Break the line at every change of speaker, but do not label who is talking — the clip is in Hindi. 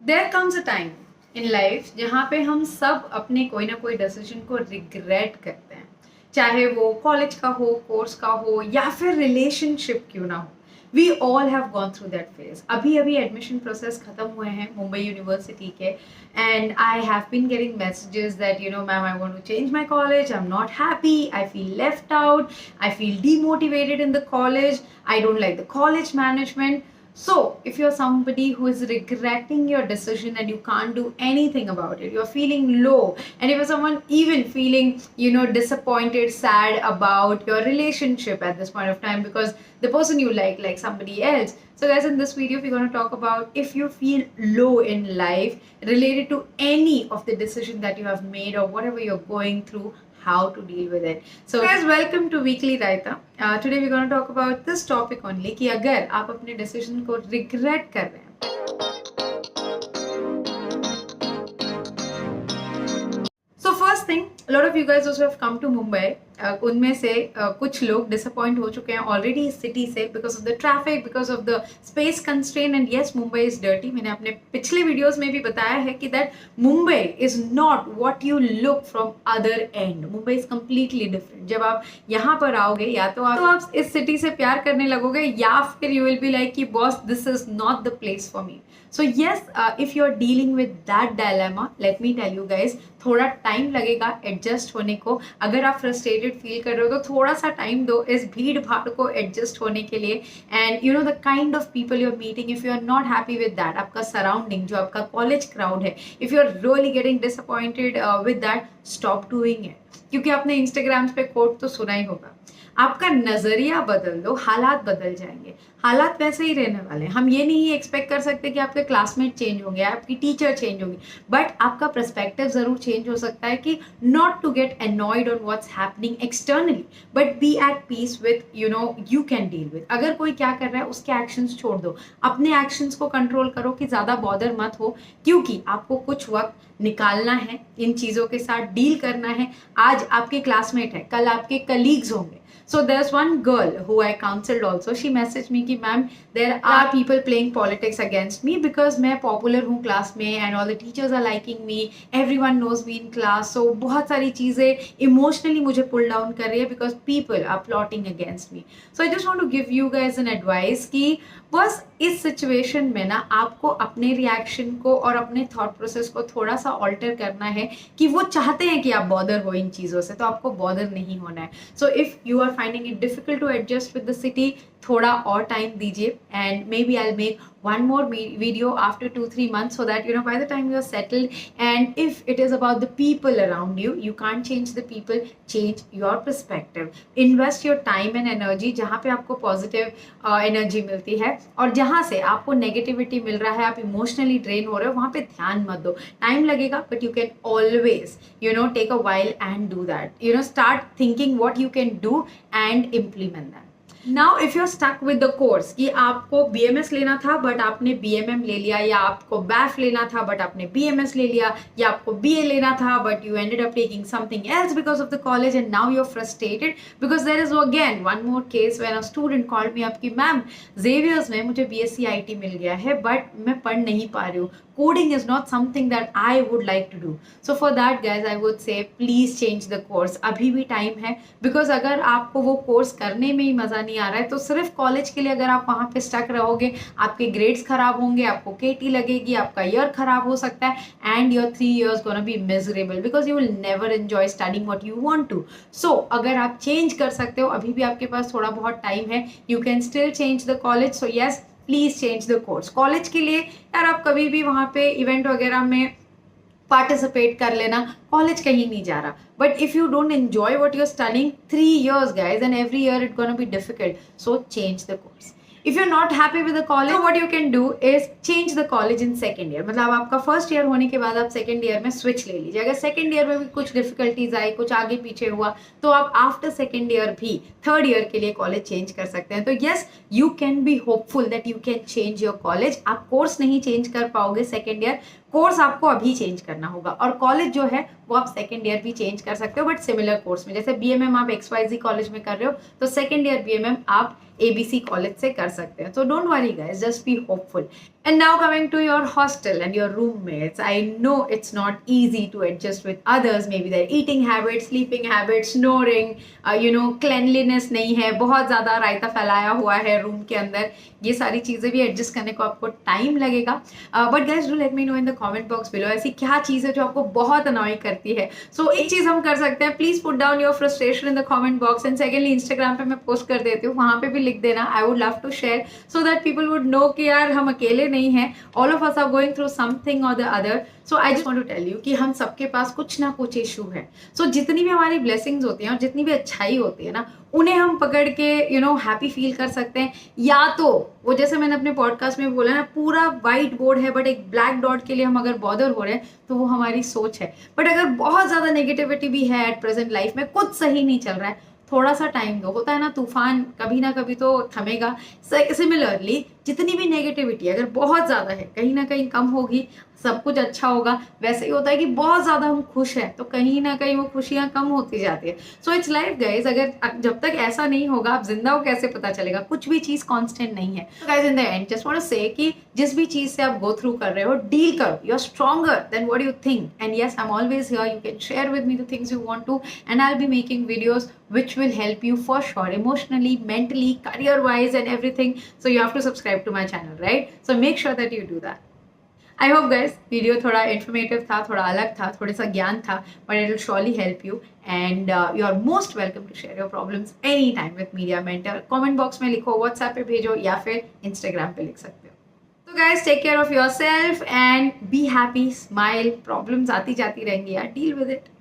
There comes a time in life जहाँ पे हम सब अपने कोई ना कोई डिसीजन को रिग्रेट करते हैं, चाहे वो कॉलेज का हो, कोर्स का हो या फिर रिलेशनशिप क्यों ना हो. We all have gone through that phase. अभी अभी एडमिशन प्रोसेस खत्म हुए हैं मुंबई यूनिवर्सिटी के, and I have been getting messages that ma'am, I want to change my college, I am not happy, I feel left out, I feel demotivated in the college, I don't like the college management. So, if you're somebody who is regretting your decision and you can't do anything about it, you're feeling low, and if you're someone even feeling, disappointed, sad about your relationship at this point of time because the person you like somebody else. So, guys, in this video, we're going to talk about if you feel low in life related to any of the decision that you have made or whatever you're going through, how to deal with it. So guys, welcome to Weekly Raita. Today we're going to talk about this topic only कि अगर आप अपने decision को regret कर रहे हैं. So first thing, a lot of you guys also have come to Mumbai. उनमें से कुछ लोग डिसअपॉइंट हो चुके हैं ऑलरेडी इस सिटी से because of the traffic, because of the space constraint, and yes, Mumbai is dirty. मैंने अपने पिछले वीडियोस में भी बताया है कि that Mumbai is not what you look from other end. Mumbai is completely different. जब आप यहाँ पर आओगे या तो आप इस सिटी से प्यार करने लगोगे या फिर यू विल बी लाइक कि boss, this is not the place for me. So yes, if you're dealing with that dilemma, let me tell you guys, थोड़ा टाइम लगेगा एडजस्ट होने को. अगर आप फ्रस्ट्रेटेड फील कर रहे हो तो थोड़ा सा टाइम दो इस भीड़ भाड़ को एडजस्ट होने के लिए. And the kind of people you are meeting, if you are not happy with that, आपका सराउंडिंग जो आपका कॉलेज क्राउड है, if you are really getting disappointed with that, stop doing it. क्योंकि आपने इंस्टाग्राम पे कोट तो सुना ही होगा, आपका नजरिया बदल दो, हालात बदल जाएंगे. हालात वैसे ही रहने वाले हैं. हम ये नहीं एक्सपेक्ट कर सकते कि आपके क्लासमेट चेंज होंगे, आपकी टीचर चेंज होंगी, बट आपका पर्सपेक्टिव जरूर चेंज हो सकता है कि not to get annoyed on what's happening externally, but be at peace with you can deal with. अगर कोई क्या कर रहा है उसके एक्शंस छोड़ दो, अपने एक्शंस को कंट्रोल करो कि ज़्यादा बॉदर मत हो, क्योंकि आपको कुछ वक्त निकालना है, इन चीज़ों के साथ डील करना है. आज आपके क्लासमेट है, कल आपके कलीग्स होंगे. So there's one girl who I counseled also. She messaged me कि ma'am, there are people playing politics against me because मैं popular हूँ क्लास में and all the teachers are liking me, everyone knows me in class. So बहुत सारी चीज़ें emotionally मुझे pull down कर रही है because people are plotting against me. So I just want to give you guys an advice कि बस इस सिचुएशन में ना आपको अपने रिएक्शन को और अपने थॉट प्रोसेस को थोड़ा सा ऑल्टर करना है कि वो चाहते हैं कि आप बॉदर हो इन चीज़ों से, तो आपको बॉदर नहीं होना है. So if you are finding it difficult to adjust with the city, थोड़ा और टाइम दीजिए, and maybe I'll make one more video after 2-3 months so that by the time you're settled, and if it is about the people around you, you can't change the people, change your perspective. Invest your time and energy जहाँ पे आपको पॉजिटिव एनर्जी मिलती है और जहाँ से आपको नेगेटिविटी मिल रहा है, आप इमोशनली ड्रेन हो रहे हो, वहाँ पे ध्यान मत दो. टाइम लगेगा but you can always take a while and do that. Start thinking what you can do and implement that. Now if you stuck with the course कि आपको BMS लेना था बट आपने BMM ले लिया, या आपको BAF लेना था बट आपने BMS ले लिया, या आपको BA लेना था but you ended up taking something else because of the college, and now you are frustrated because there is again one more case when a student called me up कि मैम, जेवियर्स में मुझे BSc IT मिल गया है बट मैं पढ़ नहीं पा रही हूँ. Coding is not something that I would like to do. So for that guys, I would say please change the course. अभी भी टाइम है, because अगर आपको वो कोर्स करने में ही मज़ा नहीं आ रहा है तो सिर्फ कॉलेज के लिए अगर आप वहाँ पे स्टक रहोगे, आपके ग्रेड्स खराब होंगे, आपको KT लगेगी, आपका ईयर खराब हो सकता है, and your 3 years gonna be miserable because you will never enjoy studying what you want to. So अगर आप चेंज कर सकते हो, अभी भी आपके पास थोड़ा बहुत टाइम है, you can still change the college. So yes, please change the course. College के लिए यार आप कभी भी वहाँ पे इवेंट वगैरह में पार्टिसिपेट कर लेना, कॉलेज कहीं नहीं जा रहा. But if you don't enjoy what you are studying 3 years guys, and every year it's gonna be difficult, so change the course. If you're not happy with the college, so what you can do is change the college in second year. मतलब आपका फर्स्ट ईयर होने के बाद आप सेकंड ईयर में स्विच ले लीजिए. अगर सेकंड ईयर में भी कुछ डिफिकल्टीज आई, कुछ आगे पीछे हुआ, तो आप आफ्टर सेकंड ईयर भी थर्ड ईयर के लिए कॉलेज चेंज कर सकते हैं. तो yes, you can be hopeful that you can change your college. आप कोर्स नहीं चेंज कर पाओगे सेकेंड ईयर, कोर्स आपको अभी चेंज करना होगा, और कॉलेज जो है वो आप सेकेंड ईयर भी चेंज कर सकते हो बट सिमिलर कोर्स में. जैसे BMM आप XYZ कॉलेज में कर रहे हो तो सेकेंड ईयर BMM आप ABC कॉलेज से कर सकते हैं. तो don't worry guys, just be hopeful. And now coming to your hostel and your roommates, I know it's not easy to adjust with others. Maybe their eating habits, sleeping habits, snoring, cleanliness नहीं है, बहुत ज़्यादा रायता फैलाया हुआ है रूम के अंदर. ये सारी चीज़ें भी एडजस्ट करने को आपको टाइम लगेगा. But guys do let me know in the comment box below ऐसी क्या चीज़ है जो आपको बहुत अनॉय करती है. सो एक चीज़ हम कर सकते हैं, please put down your frustration in the comment box. And secondly Instagram पे मैं पोस्ट कर देती हूँ, वहाँ पे भी लिख देना. I would love to share so that people would know कि यार हम अकेले नहीं है. All of us are going through something और the other. So I just want to tell you कि हम सबके पास कुछ ना कुछ इशू है. सो जितनी भी हमारी ब्लेसिंग्स होती हैं और जितनी भी अच्छाई होती है ना, उन्हें हम पकड़ के हैप्पी फील कर सकते हैं. या तो वो जैसे मैंने अपने पॉडकास्ट में बोला ना, पूरा वाइट बोर्ड है बट एक ब्लैक डॉट के लिए हम अगर बॉदर हो रहे हैं तो वो हमारी सोच है. बट अगर बहुत ज़्यादा नेगेटिविटी भी है एट प्रेजेंट लाइफ में, कुछ सही नहीं चल रहा है, थोड़ा सा टाइम दो. होता है ना, तूफान कभी ना कभी तो थमेगा. सिमिलरली जितनी भी नेगेटिविटी अगर बहुत ज़्यादा है, कहीं ना कहीं कम होगी, सब कुछ अच्छा होगा. वैसे ही होता है कि बहुत ज़्यादा हम खुश हैं तो कहीं ना कहीं वो खुशियाँ कम होती जाती है. So it's life guys. अगर जब तक ऐसा नहीं होगा, आप जिंदा हो कैसे पता चलेगा. कुछ भी चीज़ कांस्टेंट नहीं है. Guys in the end just want to say कि जिस भी चीज़ से आप गो थ्रू कर रहे हो, डील करो. You are stronger than what you think. And yes, I am always here. You can share with me the things you want to, and I will be making videos which will help you for sure, emotionally, mentally, career wise and everything. So you have to subscribe to my channel, right? So make sure that you do that. I hope guys video थोड़ा इन्फॉर्मेटिव था, थोड़ा अलग था, थोड़ा सा ज्ञान था, but it will surely help you. And you are most welcome to share your problems anytime with Media Mentor. Comment box में लिखो, WhatsApp पे भेजो या फिर Instagram पे लिख सकते हो. So guys, take care of yourself and be happy, smile. Problems आती जाती रहेंगी यार, deal with it.